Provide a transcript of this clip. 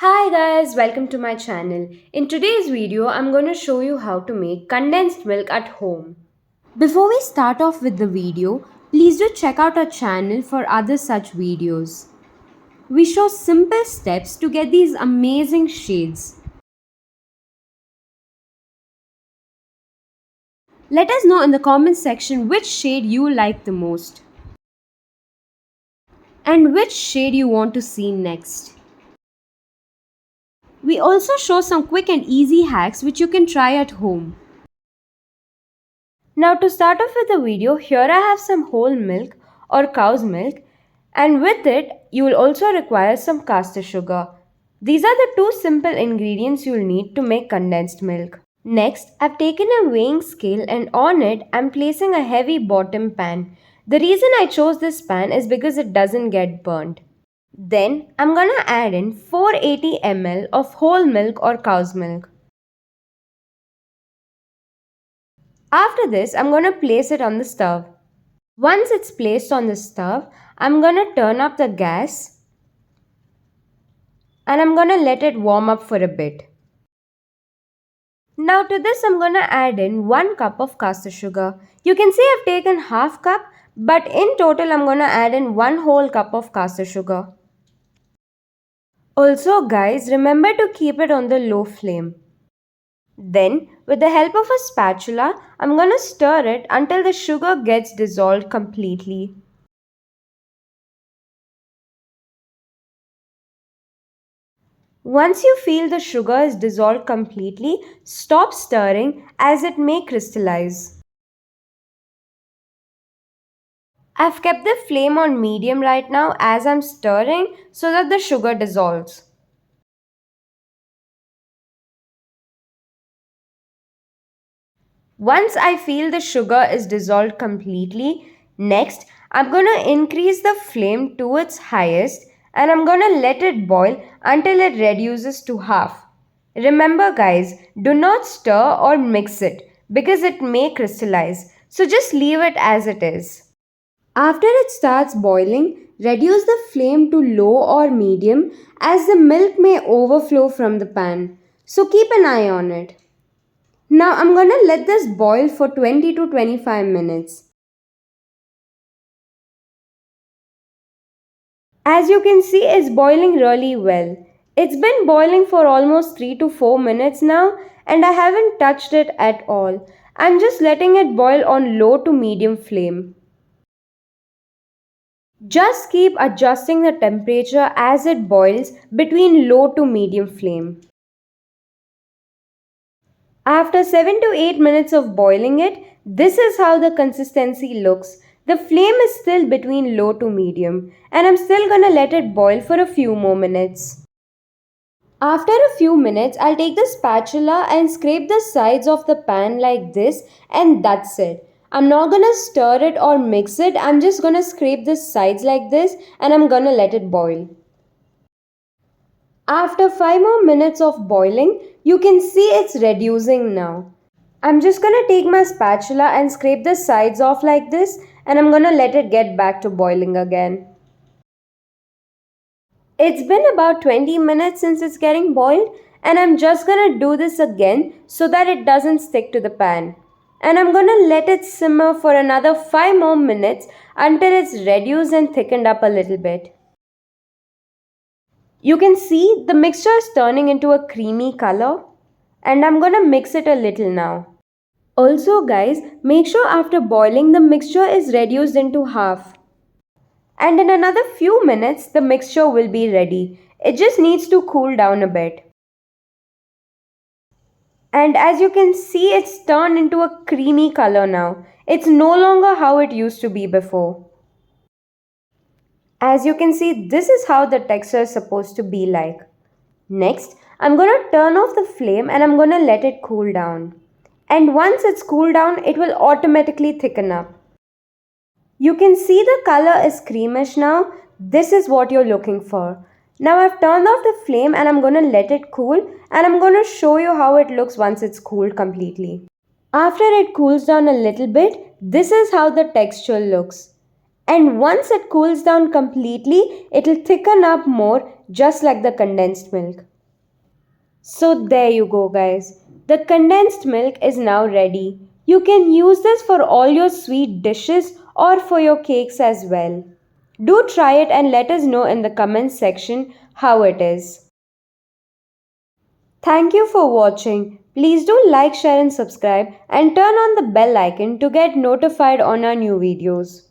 Hi guys, welcome to my channel. In today's video, I'm going to show you how to make condensed milk at home. Before we start off with the video, please do check out our channel for other such videos. We show simple steps to get these amazing shades. Let us know in the comments section which shade you like the most and which shade you want to see next. We also show some quick and easy hacks which you can try at home. Now to start off with the video, here I have some whole milk or cow's milk, and with it you will also require some caster sugar. These are the two simple ingredients you will need to make condensed milk. Next, I've taken a weighing scale and on it I'm placing a heavy bottom pan. The reason I chose this pan is because it doesn't get burnt. Then I'm gonna add in 480 ml of whole milk or cow's milk. After this, I'm going to place it on the stove. Once it's placed on the stove, I'm going to turn up the gas and I'm going to let it warm up for a bit. Now to this, I'm going to add in 1 cup of caster sugar. You can see I've taken half cup, but in total I'm going to add in 1 whole cup of caster sugar. Also guys, remember to keep it on the low flame. Then, with the help of a spatula, I'm going to stir it until the sugar gets dissolved completely. Once you feel the sugar is dissolved completely, stop stirring as it may crystallize. I've kept the flame on medium right now as I'm stirring so that the sugar dissolves. Once I feel the sugar is dissolved completely, next I'm going to increase the flame to its highest and I'm going to let it boil until it reduces to half. Remember guys, do not stir or mix it because it may crystallize, so just leave it as it is. After it starts boiling, reduce the flame to low or medium as the milk may overflow from the pan, so keep an eye on it. Now I'm gonna let this boil for 20 to 25 minutes. As you can see, it's boiling really well. It's been boiling for almost 3 to 4 minutes now and I haven't touched it at all. I'm just letting it boil on low to medium flame. Just keep adjusting the temperature as it boils between low to medium flame. After 7 to 8 minutes of boiling it, this is how the consistency looks. The flame is still between low to medium and I'm still gonna let it boil for a few more minutes. After a few minutes, I'll take the spatula and scrape the sides of the pan like this and that's it. I'm not gonna stir it or mix it, I'm just gonna scrape the sides like this and I'm gonna let it boil. After 5 more minutes of boiling, you can see it's reducing now. I'm just gonna take my spatula and scrape the sides off like this and I'm gonna let it get back to boiling again. It's been about 20 minutes since it's getting boiled and I'm just gonna do this again so that it doesn't stick to the pan. And I'm gonna let it simmer for another 5 more minutes until it's reduced and thickened up a little bit. You can see the mixture is turning into a creamy color and I'm gonna mix it a little now. Also guys, make sure after boiling the mixture is reduced into half. And in another few minutes the mixture will be ready. It just needs to cool down a bit. And as you can see, it's turned into a creamy color now. It's no longer how it used to be before. As you can see, this is how the texture is supposed to be like. Next, I'm going to turn off the flame and I'm going to let it cool down. And once it's cooled down, it will automatically thicken up. You can see the color is creamish now. This is what you're looking for. Now I've turned off the flame and I'm going to let it cool and I'm going to show you how it looks once it's cooled completely. After it cools down a little bit, this is how the texture looks. And once it cools down completely, it'll thicken up more just like the condensed milk. So there you go, guys. The condensed milk is now ready. You can use this for all your sweet dishes or for your cakes as well. Do try it and let us know in the comments section how it is. Thank you for watching. Please do like, share and subscribe and turn on the bell icon to get notified on our new videos.